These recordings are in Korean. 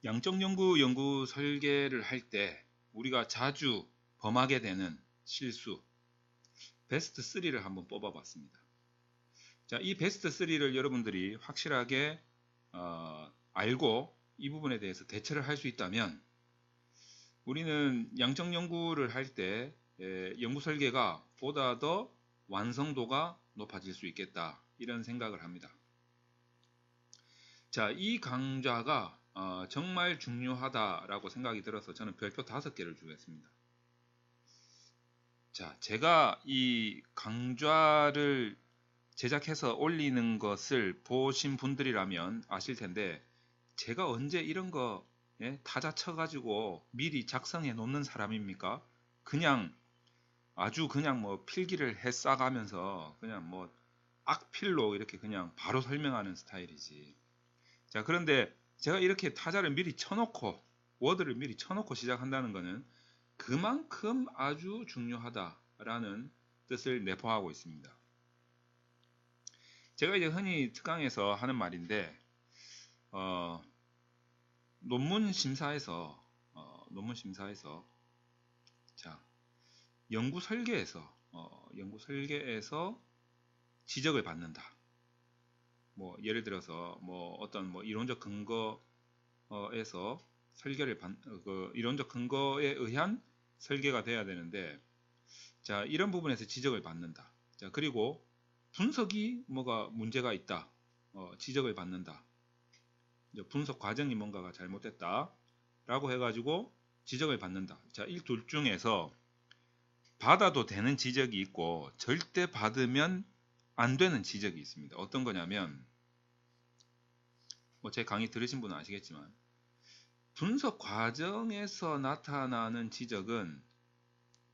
양적 연구 설계를 할 때 우리가 자주 범하게 되는 실수 베스트 3를 한번 뽑아 봤습니다. 자, 이 베스트 3를 여러분들이 확실하게 알고 이 부분에 대해서 대처를 할 수 있다면 우리는 양적 연구를 할 때 연구 설계가 보다 더 완성도가 높아질 수 있겠다, 이런 생각을 합니다. 자, 이 강좌가 정말 중요하다라고 생각이 들어서 저는 별표 5개를 주겠습니다. 자, 제가 이 강좌를 제작해서 올리는 것을 보신 분들이라면 아실 텐데, 제가 언제 이런 거 타자 쳐가지고 미리 작성해 놓는 사람입니까? 그냥 아주 그냥 뭐 필기를 해 싸가면서 그냥 뭐 악필로 이렇게 그냥 바로 설명하는 스타일이지. 자, 그런데 제가 이렇게 타자를 미리 쳐놓고 워드를 미리 쳐놓고 시작한다는 것은 그만큼 아주 중요하다라는 뜻을 내포하고 있습니다. 제가 이제 흔히 특강에서 하는 말인데, 논문 심사에서 자, 연구 설계에서 지적을 받는다. 뭐 예를 들어서 뭐 어떤 뭐 이론적 근거에서 이론적 근거에 의한 설계가 돼야 되는데, 자, 이런 부분에서 지적을 받는다. 자, 그리고 분석이 뭐가 문제가 있다. 지적을 받는다. 분석 과정이 뭔가가 잘못됐다 라고 해가지고 지적을 받는다. 자, 이 둘 중에서 받아도 되는 지적이 있고 절대 받으면 안 되는 지적이 있습니다. 어떤 거냐면, 뭐 제 강의 들으신 분은 아시겠지만 분석 과정에서 나타나는 지적은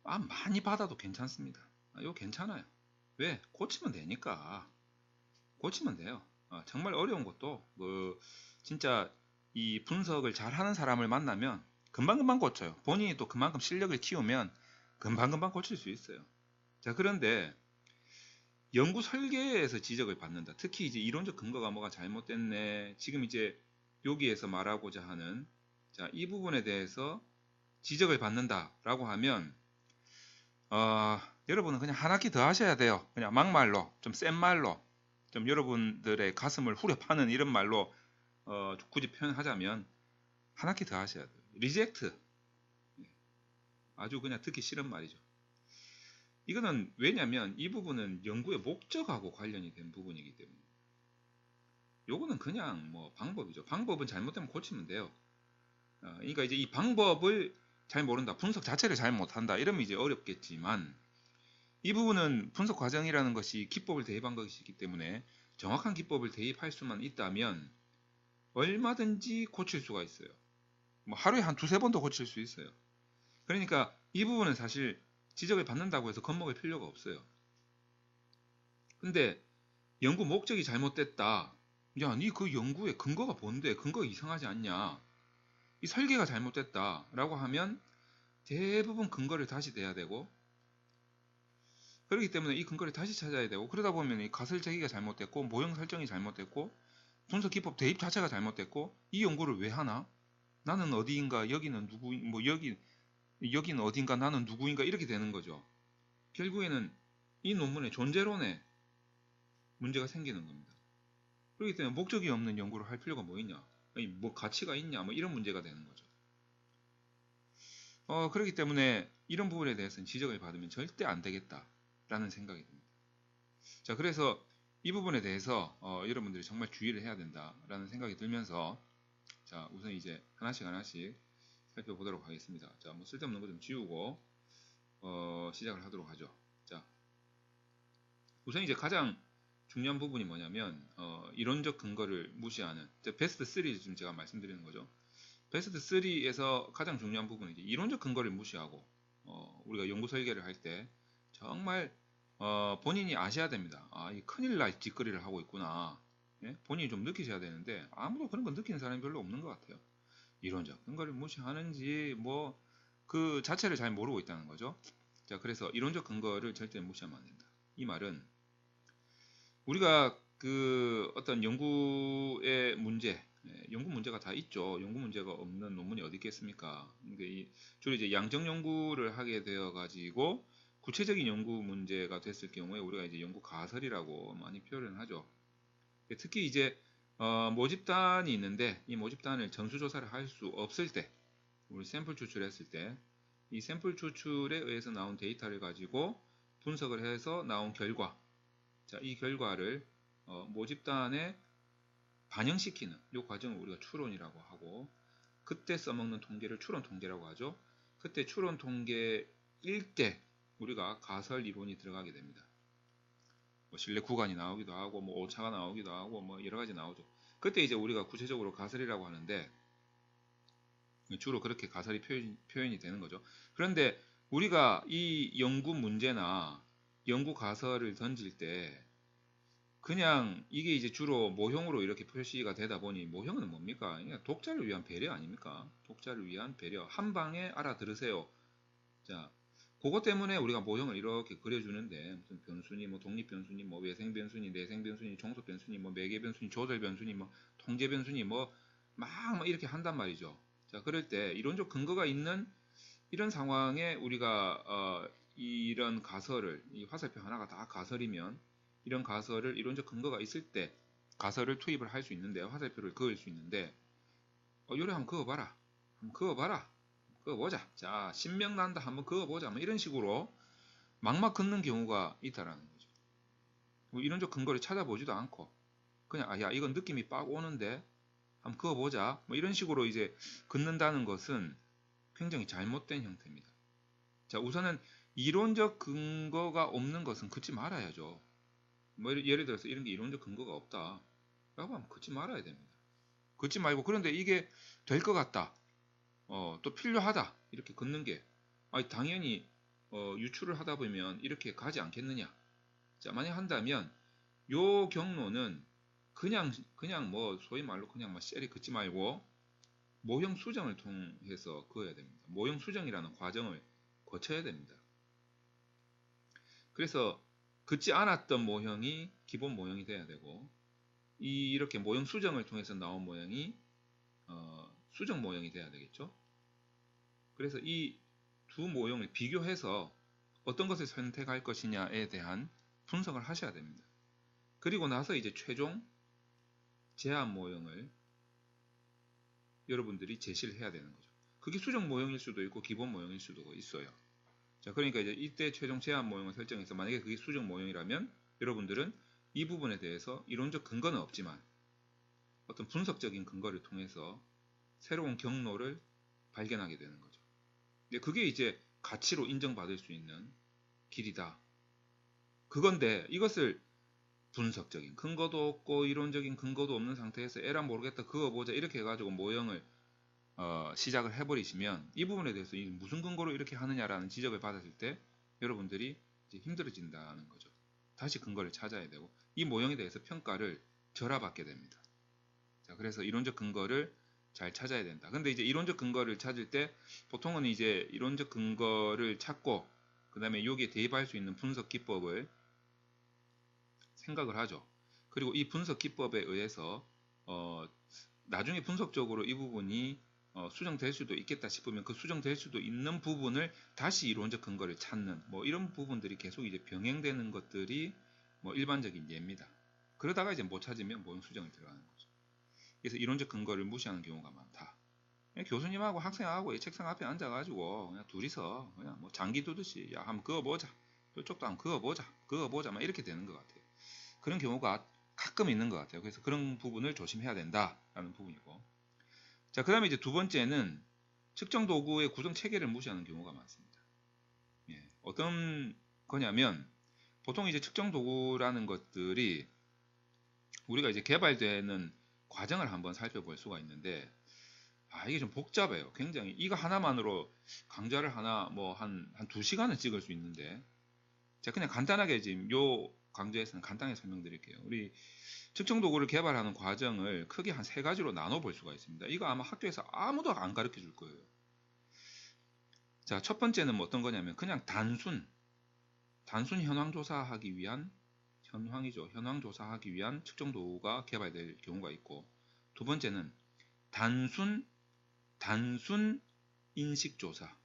많이 받아도 괜찮습니다. 이거 괜찮아요. 왜? 고치면 되니까. 고치면 돼요. 정말 어려운 것도 진짜 이 분석을 잘하는 사람을 만나면 금방금방 고쳐요. 본인이 또 그만큼 실력을 키우면 금방금방 고칠 수 있어요. 자, 그런데 연구 설계에서 지적을 받는다. 특히 이제 이론적 근거가 뭐가 잘못됐네. 지금 이제 여기에서 말하고자 하는, 자, 이 부분에 대해서 지적을 받는다라고 하면 여러분은 그냥 한 학기 더 하셔야 돼요. 그냥 막말로, 좀 센 말로, 좀 여러분들의 가슴을 후려 파는 이런 말로 굳이 표현하자면 한 학기 더 하셔야 돼요. 리젝트. 아주 그냥 듣기 싫은 말이죠. 이거는 왜냐면 이 부분은 연구의 목적하고 관련이 된 부분이기 때문에. 요거는 그냥 뭐 방법이죠. 방법은 잘못되면 고치면 돼요. 그러니까 이제 이 방법을 잘 모른다, 분석 자체를 잘 못한다, 이러면 이제 어렵겠지만, 이 부분은 분석 과정이라는 것이 기법을 대입한 것이기 때문에 정확한 기법을 대입할 수만 있다면 얼마든지 고칠 수가 있어요. 뭐 하루에 한 두세 번도 고칠 수 있어요. 그러니까 이 부분은 사실 지적을 받는다고 해서 겁먹을 필요가 없어요. 근데 연구 목적이 잘못됐다. 야, 니 그 연구의 근거가 뭔데? 근거가 이상하지 않냐? 이 설계가 잘못됐다 라고 하면 대부분 근거를 다시 대야 되고, 그렇기 때문에 이 근거를 다시 찾아야 되고, 그러다 보면 이 가설 제기가 잘못됐고, 모형 설정이 잘못됐고, 분석 기법 대입 자체가 잘못됐고, 이 연구를 왜 하나? 나는 어디인가? 여기는 누구? 뭐 여기는 어딘가? 나는 누구인가? 이렇게 되는 거죠. 결국에는 이 논문의 존재론에 문제가 생기는 겁니다. 그렇기 때문에 목적이 없는 연구를 할 필요가 뭐 있냐? 아니, 뭐 가치가 있냐? 뭐 이런 문제가 되는 거죠. 그렇기 때문에 이런 부분에 대해서는 지적을 받으면 절대 안 되겠다라는 생각이 듭니다. 자, 그래서 이 부분에 대해서 여러분들이 정말 주의를 해야 된다라는 생각이 들면서, 자, 우선 이제 하나씩 살펴보도록 하겠습니다. 자, 뭐 쓸데없는 거 좀 지우고 시작을 하도록 하죠. 자, 우선 이제 가장 중요한 부분이 뭐냐면 이론적 근거를 무시하는, 베스트 3 지금 제가 말씀드리는 거죠. 베스트 3에서 가장 중요한 부분은 이제 이론적 근거를 무시하고 우리가 연구 설계를 할 때 정말 본인이 아셔야 됩니다. 이 큰일 날 짓거리를 하고 있구나. 예? 본인이 좀 느끼셔야 되는데 아무도 그런 거 느끼는 사람이 별로 없는 것 같아요. 이론적 근거를 무시하는지 뭐 그 자체를 잘 모르고 있다는 거죠. 자, 그래서 이론적 근거를 절대 무시하면 안 된다. 이 말은 우리가 그 어떤 연구의 문제, 연구 문제가 다 있죠. 연구 문제가 없는 논문이 어디 있겠습니까? 그러니까 주로 이제 양적 연구를 하게 되어 가지고 구체적인 연구 문제가 됐을 경우에 우리가 이제 연구 가설이라고 많이 표현을 하죠. 특히 이제 모집단이 있는데 이 모집단을 전수조사를 할 수 없을 때, 우리 샘플 추출했을 때 이 샘플 추출에 의해서 나온 데이터를 가지고 분석을 해서 나온 결과, 자, 이 결과를 모집단에 반영시키는 이 과정을 우리가 추론이라고 하고, 그때 써먹는 통계를 추론 통계라고 하죠. 그때 추론 통계일 때 우리가 가설 이론이 들어가게 됩니다. 뭐 실내 구간이 나오기도 하고 뭐 오차가 나오기도 하고 뭐 여러 가지 나오죠. 그때 이제 우리가 구체적으로 가설이라고 하는데 주로 그렇게 가설이 표현이 되는 거죠. 그런데 우리가 이 연구 문제나 연구 가설을 던질 때 그냥 이게 이제 주로 모형으로 이렇게 표시가 되다 보니, 모형은 뭡니까? 그냥 독자를 위한 배려 아닙니까? 독자를 위한 배려. 한 방에 알아들으세요. 자, 그것 때문에 우리가 모형을 이렇게 그려주는데, 무슨 변순위, 뭐 독립 변순위, 뭐 외생 변순위, 내생 변순위, 종속 변순위, 뭐 매개 변순위, 조절 변순위, 뭐 통제 변순위, 뭐 막 이렇게 한단 말이죠. 자, 그럴 때 이론적 근거가 있는 이런 상황에 우리가 이런 가설을, 이 화살표 하나가 다 가설이면 이런 가설을 이론적 근거가 있을 때 가설을 투입을 할 수 있는데, 화살표를 그을 수 있는데, 요래 한번 그어봐라, 한번 그어봐라, 그어보자, 자 신명난다 한번 그어보자, 뭐 이런 식으로 막막 긋는 경우가 있다라는 거죠. 뭐 이론적 근거를 찾아보지도 않고 그냥 야 이건 느낌이 빡 오는데 한번 그어보자, 뭐 이런 식으로 이제 긋는다는 것은 굉장히 잘못된 형태입니다. 자, 우선은 이론적 근거가 없는 것은 긋지 말아야죠. 뭐 예를 들어서 이런 게 이론적 근거가 없다 라고 하면 긋지 말아야 됩니다. 긋지 말고, 그런데 이게 될 것 같다, 또 필요하다 이렇게 긋는 게, 당연히 유출을 하다 보면 이렇게 가지 않겠느냐. 자, 만약 한다면 요 경로는 그냥 뭐 소위 말로 그냥 막 셀이 긋지 말고 모형 수정을 통해서 그어야 됩니다. 모형 수정이라는 과정을 거쳐야 됩니다. 그래서 긋지 않았던 모형이 기본 모형이 돼야 되고, 이렇게 모형 수정을 통해서 나온 모형이 수정 모형이 돼야 되겠죠. 그래서 이 두 모형을 비교해서 어떤 것을 선택할 것이냐에 대한 분석을 하셔야 됩니다. 그리고 나서 이제 최종 제한 모형을 여러분들이 제시를 해야 되는 거죠. 그게 수정 모형일 수도 있고 기본 모형일 수도 있어요. 자, 그러니까 이제 이때 최종 제한 모형을 설정해서, 만약에 그게 수정 모형이라면 여러분들은 이 부분에 대해서 이론적 근거는 없지만 어떤 분석적인 근거를 통해서 새로운 경로를 발견하게 되는 거죠. 근데 그게 이제 가치로 인정받을 수 있는 길이다. 그건데 이것을 분석적인 근거도 없고 이론적인 근거도 없는 상태에서 에라 모르겠다 그어보자 이렇게 해가지고 모형을 시작을 해버리시면, 이 부분에 대해서 무슨 근거로 이렇게 하느냐라는 지적을 받았을 때 여러분들이 이제 힘들어진다는 거죠. 다시 근거를 찾아야 되고 이 모형에 대해서 평가를 절하받게 됩니다. 자, 그래서 이론적 근거를 잘 찾아야 된다. 근데 이제 이론적 근거를 찾을 때 보통은 이제 이론적 근거를 찾고 그 다음에 여기에 대입할 수 있는 분석 기법을 생각을 하죠. 그리고 이 분석 기법에 의해서 나중에 분석적으로 이 부분이 수정될 수도 있겠다 싶으면 그 수정될 수도 있는 부분을 다시 이론적 근거를 찾는, 뭐 이런 부분들이 계속 이제 병행되는 것들이 뭐 일반적인 예입니다. 그러다가 이제 못 찾으면 모형 수정을 들어가는 거죠. 그래서 이론적 근거를 무시하는 경우가 많다. 교수님하고 학생하고 이 책상 앞에 앉아가지고 그냥 둘이서 그냥 뭐 장기 두듯이 야 한번 그어보자, 이쪽도 한번 그어보자 막 이렇게 되는 것 같아요. 그런 경우가 가끔 있는 것 같아요. 그래서 그런 부분을 조심해야 된다라는 부분이고, 자, 그 다음에 이제 두 번째는 측정 도구의 구성 체계를 무시하는 경우가 많습니다. 예, 어떤 거냐면 보통 이제 측정 도구라는 것들이 우리가 이제 개발되는 과정을 한번 살펴볼 수가 있는데, 이게 좀 복잡해요. 굉장히 이거 하나만으로 강좌를 하나 뭐 한 2시간은 찍을 수 있는데, 제가 그냥 간단하게 지금 요 강좌에서는 간단하게 설명드릴게요. 우리 측정 도구를 개발하는 과정을 크게 한 3가지로 나눠 볼 수가 있습니다. 이거 아마 학교에서 아무도 안 가르쳐 줄 거예요. 자, 첫 번째는 뭐 어떤 거냐면 그냥 단순 현황 조사하기 위한 현황 조사하기 위한 측정 도구가 개발될 경우가 있고, 두 번째는 단순 인식조사.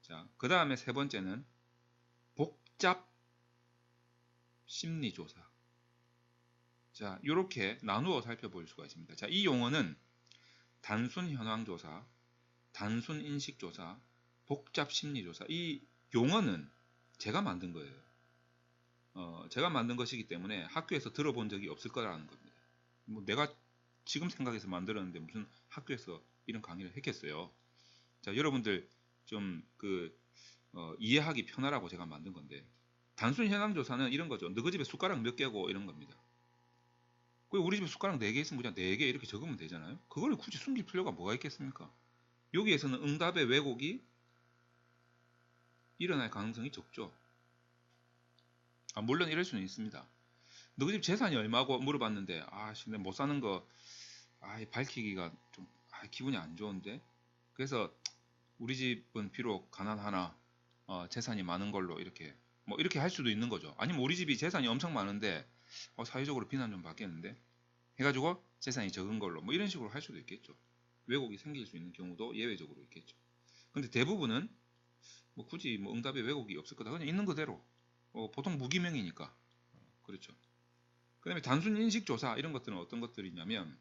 자, 그 다음에 세 번째는 복잡 심리조사. 자, 이렇게 나누어 살펴볼 수가 있습니다. 자, 이 용어는 단순 현황조사, 단순 인식조사, 복잡 심리조사. 이 용어는 제가 만든 거예요. 제가 만든 것이기 때문에 학교에서 들어본 적이 없을 거라는 겁니다. 뭐 내가 지금 생각해서 만들었는데 무슨 학교에서 이런 강의를 했겠어요. 자, 여러분들 좀 이해하기 편하라고 제가 만든 건데, 단순 현황 조사는 이런 거죠. 너희 집에 숟가락 몇 개고 이런 겁니다. 우리 집에 숟가락 4개 있으면 그냥 4개 이렇게 적으면 되잖아요. 그걸 굳이 숨길 필요가 뭐가 있겠습니까? 여기에서는 응답의 왜곡이 일어날 가능성이 적죠. 물론 이럴 수는 있습니다. 너희 집 재산이 얼마고 물어봤는데, 근데 못 사는 거 밝히기가 좀 기분이 안 좋은데, 그래서 우리 집은 비록 가난하나 재산이 많은 걸로 이렇게 이렇게 할 수도 있는 거죠. 아니면 우리 집이 재산이 엄청 많은데 사회적으로 비난 좀 받겠는데 해가지고 재산이 적은 걸로 이런 식으로 할 수도 있겠죠. 왜곡이 생길 수 있는 경우도 예외적으로 있겠죠. 근데 대부분은 굳이 응답에 왜곡이 없을 거다. 그냥 있는 그대로 보통 무기명이니까. 그렇죠. 그 다음에 단순 인식 조사 이런 것들은 어떤 것들이냐면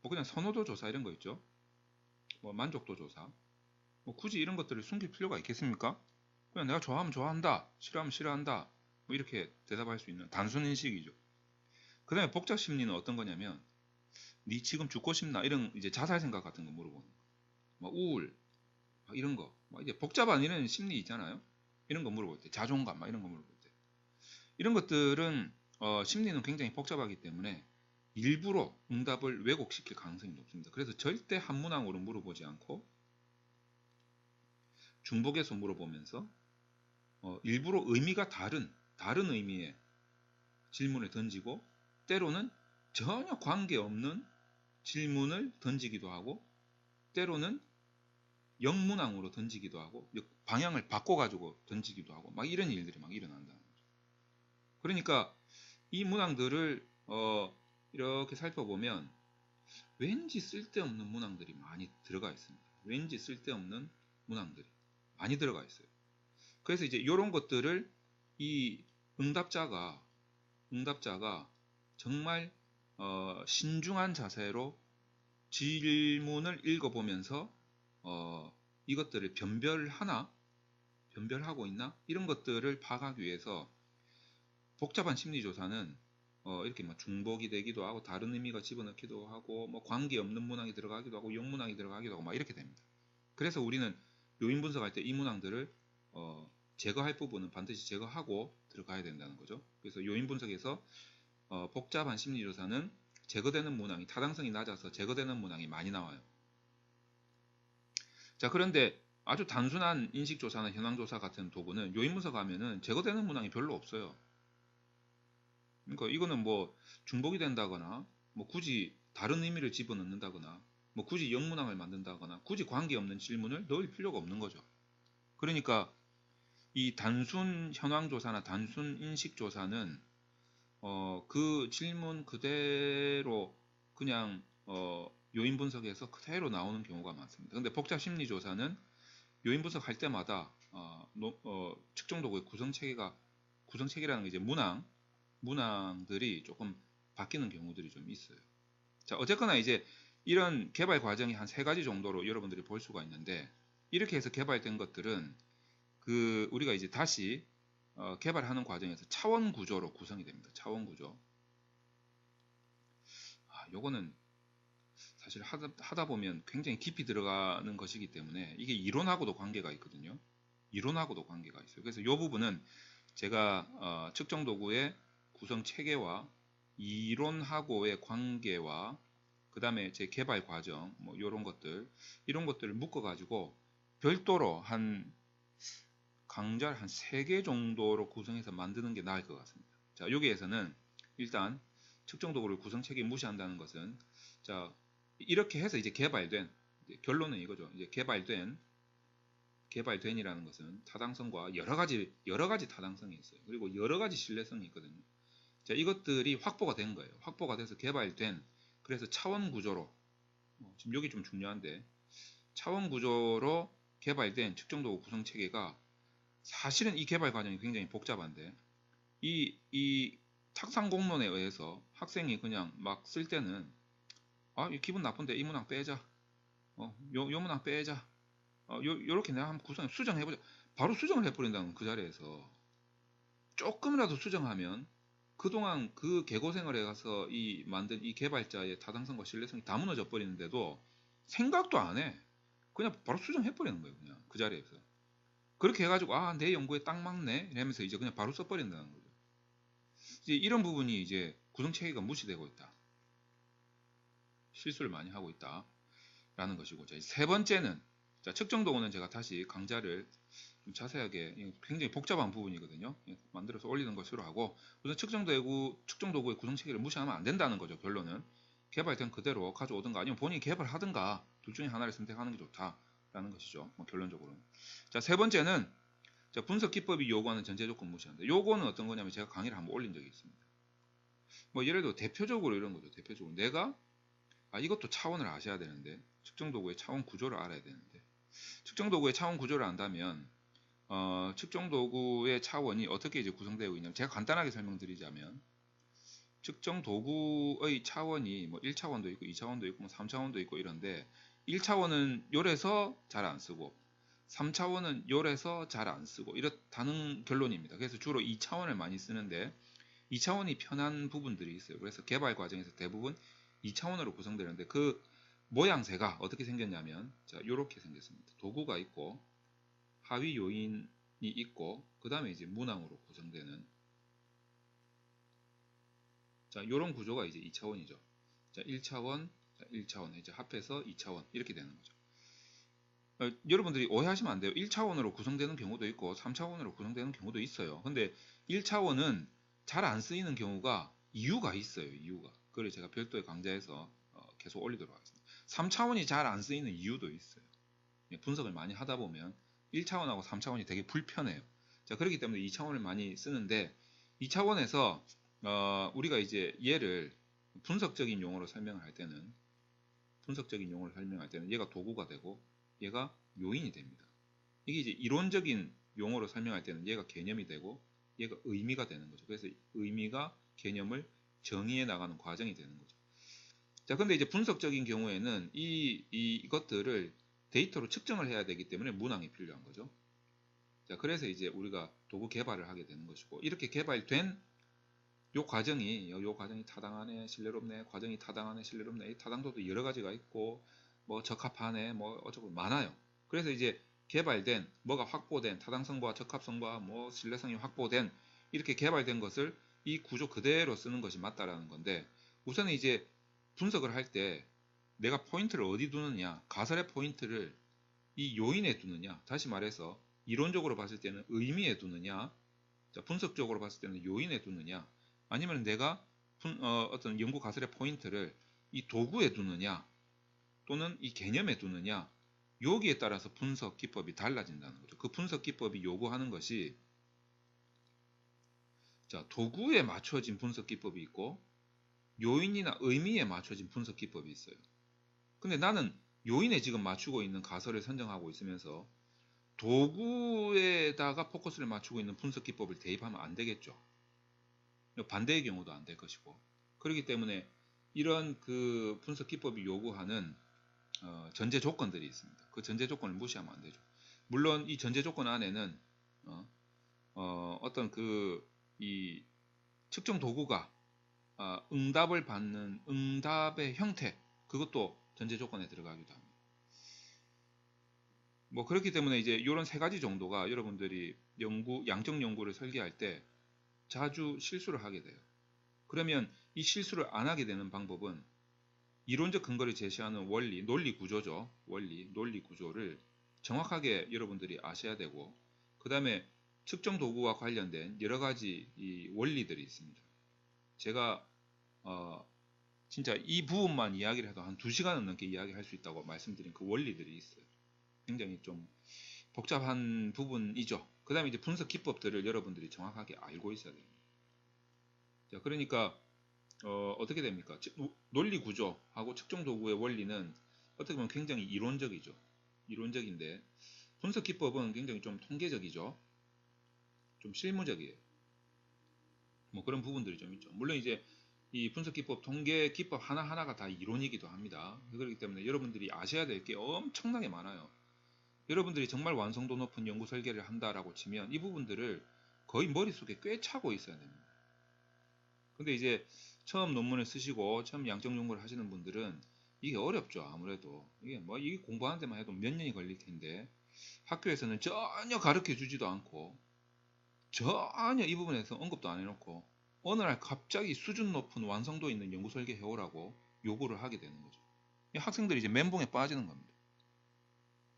그냥 선호도 조사 이런 거 있죠. 만족도 조사. 굳이 이런 것들을 숨길 필요가 있겠습니까? 그냥 내가 좋아하면 좋아한다, 싫어하면 싫어한다, 이렇게 대답할 수 있는 단순 인식이죠. 그 다음에 복잡 심리는 어떤 거냐면, 니 지금 죽고 싶나? 이런 이제 자살 생각 같은 거 물어보는 거. 우울, 이런 거. 이제 복잡한 이런 심리 있잖아요. 이런 거 물어볼 때, 자존감, 이런 거 물어볼 때. 이런 것들은 심리는 굉장히 복잡하기 때문에 일부러 응답을 왜곡시킬 가능성이 높습니다. 그래서 절대 한문항으로 물어보지 않고 중복해서 물어보면서 일부러 의미가 다른 의미의 질문을 던지고 때로는 전혀 관계없는 질문을 던지기도 하고 때로는 영문항으로 던지기도 하고 방향을 바꿔가지고 던지기도 하고 이런 일들이 일어난다는 거죠. 그러니까 이 문항들을 이렇게 살펴보면 왠지 쓸데없는 문항들이 많이 들어가 있습니다. 왠지 쓸데없는 문항들이 많이 들어가 있어요. 그래서 이제 이런 것들을 이 응답자가 정말 신중한 자세로 질문을 읽어보면서 이것들을 변별하고 있나? 이런 것들을 파악하기 위해서 복잡한 심리조사는 이렇게 중복이 되기도 하고 다른 의미가 집어넣기도 하고 관계없는 문항이 들어가기도 하고 영문항이 들어가기도 하고 이렇게 됩니다. 그래서 우리는 요인 분석할 때 이 문항들을 제거할 부분은 반드시 제거하고 들어가야 된다는 거죠. 그래서 요인 분석에서 복잡한 심리조사는 제거되는 문항이 타당성이 낮아서 제거되는 문항이 많이 나와요. 자, 그런데 아주 단순한 인식조사나 현황조사 같은 도구는 요인 분석하면은 제거되는 문항이 별로 없어요. 그러니까 이거는 중복이 된다거나 굳이 다른 의미를 집어넣는다거나 굳이 영문항을 만든다거나 굳이 관계없는 질문을 넣을 필요가 없는 거죠. 그러니까 이 단순 현황조사나 단순 인식조사는 그 질문 그대로 그냥 요인 분석에서 그대로 나오는 경우가 많습니다. 근데 복잡 심리조사는 요인 분석할 때마다 측정 도구의 구성체계라는 게 이제 문항들이 조금 바뀌는 경우들이 좀 있어요. 자, 어쨌거나 이제 이런 개발 과정이 한 3가지 정도로 여러분들이 볼 수가 있는데 이렇게 해서 개발된 것들은 우리가 이제 다시 개발하는 과정에서 차원 구조로 구성이 됩니다. 차원 구조. 요거는 사실 하다 보면 굉장히 깊이 들어가는 것이기 때문에 이게 이론하고도 관계가 있거든요. 이론하고도 관계가 있어요. 그래서 이 부분은 제가 측정 도구의 구성 체계와 이론하고의 관계와 그 다음에 제 개발 과정 이런 것들을 묶어 가지고 별도로 강좌를 한 3개 정도로 구성해서 만드는 게 나을 것 같습니다. 자, 여기에서는 일단 측정 도구를 구성 체계 무시한다는 것은 자, 이렇게 해서 이제 개발된 결론은 이거죠. 이제 개발된이라는 것은 타당성과 여러 가지 타당성이 있어요. 그리고 여러 가지 신뢰성이 있거든요. 자, 이것들이 확보가 된 거예요. 확보가 돼서 개발된 그래서 차원 구조로 지금 여기 좀 중요한데 차원 구조로 개발된 측정도구 구성 체계가 사실은 이 개발 과정이 굉장히 복잡한데 이 탁상 공론에 의해서 학생이 그냥 막 쓸 때는 이 기분 나쁜데 이 문항 빼자. 요 문항 빼자. 요렇게 내가 한번 수정해보자. 바로 수정을 해버린다는 그 자리에서 조금이라도 수정하면 그동안 그 개고생을 해가서 만든 이 개발자의 타당성과 신뢰성이 다 무너져 버리는데도 생각도 안 해. 그냥 바로 수정해버리는 거예요. 그냥 그 자리에서. 그렇게 해가지고 내 연구에 딱 맞네 이러면서 이제 그냥 바로 써버린다는 거죠. 이제 이런 부분이 이제 구성체계가 무시되고 있다. 실수를 많이 하고 있다라는 것이고, 자, 세 번째는 측정도구는 제가 다시 강좌를 좀 자세하게, 굉장히 복잡한 부분이거든요. 만들어서 올리는 것으로 하고, 우선 측정도구의 구성체계를 무시하면 안 된다는 거죠. 결론은 개발된 그대로 가져오든가 아니면 본인이 개발하든가 둘 중에 하나를 선택하는 게 좋다라는 것이죠. 결론적으로는. 자, 세 번째는 분석 기법이 요구하는 전제 조건 무시한다. 요거는 어떤 거냐면 제가 강의를 한번 올린 적이 있습니다. 예를 들어 대표적으로 이런 거죠. 대표적으로 내가 이것도 차원을 아셔야 되는데 측정도구의 차원 구조를 알아야 되는데 측정도구의 차원 구조를 안다면 측정도구의 차원이 어떻게 이제 구성되어 있냐면 제가 간단하게 설명드리자면 측정도구의 차원이 1차원도 있고 2차원도 있고 3차원도 있고 이런데 1차원은 요래서 잘 안 쓰고 3차원은 요래서 잘 안 쓰고 이렇다는 결론입니다. 그래서 주로 2차원을 많이 쓰는데 2차원이 편한 부분들이 있어요. 그래서 개발 과정에서 대부분 2차원으로 구성되는데 그 모양새가 어떻게 생겼냐면 자, 요렇게 생겼습니다. 도구가 있고 하위 요인이 있고 그 다음에 이제 문항으로 구성되는 자, 요런 구조가 이제 2차원이죠. 자, 1차원, 1차원 이제 합해서 2차원 이렇게 되는 거죠. 여러분들이 오해하시면 안 돼요. 1차원으로 구성되는 경우도 있고 3차원으로 구성되는 경우도 있어요. 근데 1차원은 잘 안 쓰이는 경우가 이유가 있어요. 이유가. 그걸 제가 별도의 강좌에서 계속 올리도록 하겠습니다. 3차원이 잘 안 쓰이는 이유도 있어요. 분석을 많이 하다 보면 1차원하고 3차원이 되게 불편해요. 자, 그렇기 때문에 2차원을 많이 쓰는데 2차원에서 우리가 이제 얘를 분석적인 용어로 설명을 할 때는 얘가 도구가 되고 얘가 요인이 됩니다. 이게 이제 이론적인 용어로 설명할 때는 얘가 개념이 되고 얘가 의미가 되는 거죠. 그래서 의미가 개념을 정의해 나가는 과정이 되는 거죠. 자, 근데 이제 분석적인 경우에는 이것들을 데이터로 측정을 해야 되기 때문에 문항이 필요한 거죠. 자, 그래서 이제 우리가 도구 개발을 하게 되는 것이고 이렇게 개발된 요 과정이 타당하네, 신뢰롭네, 과정이 타당하네, 신뢰롭네, 이 타당도도 여러 가지가 있고 적합하네, 어쩌고 많아요. 그래서 이제 개발된 뭐가 확보된 타당성과 적합성과 신뢰성이 확보된 이렇게 개발된 것을 이 구조 그대로 쓰는 것이 맞다라는 건데 우선은 이제 분석을 할 때 내가 포인트를 어디 두느냐, 가설의 포인트를 이 요인에 두느냐, 다시 말해서 이론적으로 봤을 때는 의미에 두느냐, 분석적으로 봤을 때는 요인에 두느냐, 아니면 내가 어떤 연구 가설의 포인트를 이 도구에 두느냐 또는 이 개념에 두느냐, 여기에 따라서 분석 기법이 달라진다는 거죠. 그 분석 기법이 요구하는 것이 도구에 맞춰진 분석 기법이 있고 요인이나 의미에 맞춰진 분석 기법이 있어요. 근데 나는 요인에 지금 맞추고 있는 가설을 선정하고 있으면서 도구에다가 포커스를 맞추고 있는 분석 기법을 대입하면 안 되겠죠. 반대의 경우도 안 될 것이고. 그렇기 때문에 이런 그 분석 기법이 요구하는 전제 조건들이 있습니다. 그 전제 조건을 무시하면 안 되죠. 물론 이 전제 조건 안에는 어떤 이 측정 도구가 응답을 받는 응답의 형태, 그것도 전제 조건에 들어가기도 합니다. 그렇기 때문에 이제 이런 세 가지 정도가 여러분들이 양적 연구를 설계할 때 자주 실수를 하게 돼요. 그러면 이 실수를 안 하게 되는 방법은 이론적 근거를 제시하는 원리, 논리 구조죠. 논리 구조를 정확하게 여러분들이 아셔야 되고, 그 다음에 측정 도구와 관련된 여러 가지 이 원리들이 있습니다. 제가 진짜 이 부분만 이야기를 해도 한 2시간은 넘게 이야기할 수 있다고 말씀드린 그 원리들이 있어요. 굉장히 좀 복잡한 부분이죠. 그 다음에 이제 분석 기법들을 여러분들이 정확하게 알고 있어야 됩니다. 자, 그러니까 어떻게 됩니까? 논리 구조하고 측정 도구의 원리는 어떻게 보면 굉장히 이론적이죠. 이론적인데 분석 기법은 굉장히 좀 통계적이죠. 좀 실무적이에요. 뭐 그런 부분들이 좀 있죠. 물론 이제 이 분석 기법, 통계 기법 하나하나가 다 이론이기도 합니다. 그렇기 때문에 여러분들이 아셔야 될 게 엄청나게 많아요. 여러분들이 정말 완성도 높은 연구 설계를 한다라고 치면 이 부분들을 거의 머릿속에 꽤 차고 있어야 됩니다. 근데 이제 처음 논문을 쓰시고 처음 양적 연구를 하시는 분들은 이게 어렵죠. 아무래도 이게 공부하는 데만 해도 몇 년이 걸릴 텐데 학교에서는 전혀 가르쳐 주지도 않고 전혀 이 부분에서 언급도 안 해놓고 어느 날 갑자기 수준 높은 완성도 있는 연구 설계 해오라고 요구를 하게 되는 거죠. 이 학생들이 이제 멘붕에 빠지는 겁니다.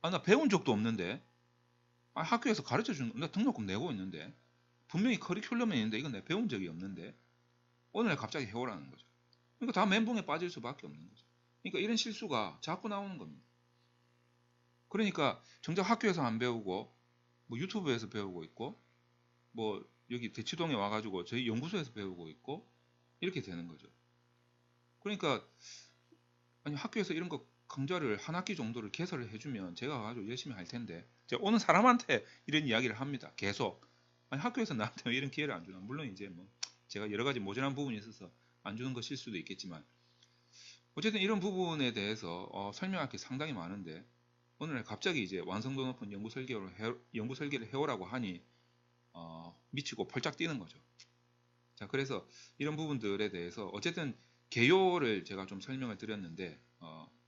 아, 나 배운 적도 없는데, 아, 학교에서 가르쳐 주는, 나 등록금 내고 있는데, 분명히 커리큘럼에 있는데 이건 내가 배운 적이 없는데, 어느 날 갑자기 해오라는 거죠. 그러니까 다 멘붕에 빠질 수밖에 없는 거죠. 그러니까 이런 실수가 자꾸 나오는 겁니다. 그러니까 정작 학교에서 안 배우고, 뭐 유튜브에서 배우고 있고, 뭐 여기 대치동에 와가지고 저희 연구소에서 배우고 있고 이렇게 되는 거죠. 그러니까 아니 학교에서 이런 거 강좌를 한 학기 정도를 개설을 해주면 제가 아주 열심히 할 텐데 제가 오는 사람한테 이런 이야기를 합니다. 계속 아니 학교에서 나한테 왜 이런 기회를 안 주나. 물론 이제 뭐 제가 여러 가지 모자란 부분이 있어서 안 주는 것일 수도 있겠지만 어쨌든 이런 부분에 대해서 설명할 게 상당히 많은데 오늘 갑자기 이제 완성도 높은 연구 설계를 해오라고 하니 미치고 펄짝 뛰는 거죠. 자, 그래서 이런 부분들에 대해서 어쨌든 개요를 제가 좀 설명을 드렸는데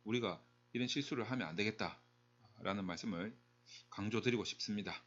우리가 이런 실수를 하면 안 되겠다라는 말씀을 강조드리고 싶습니다.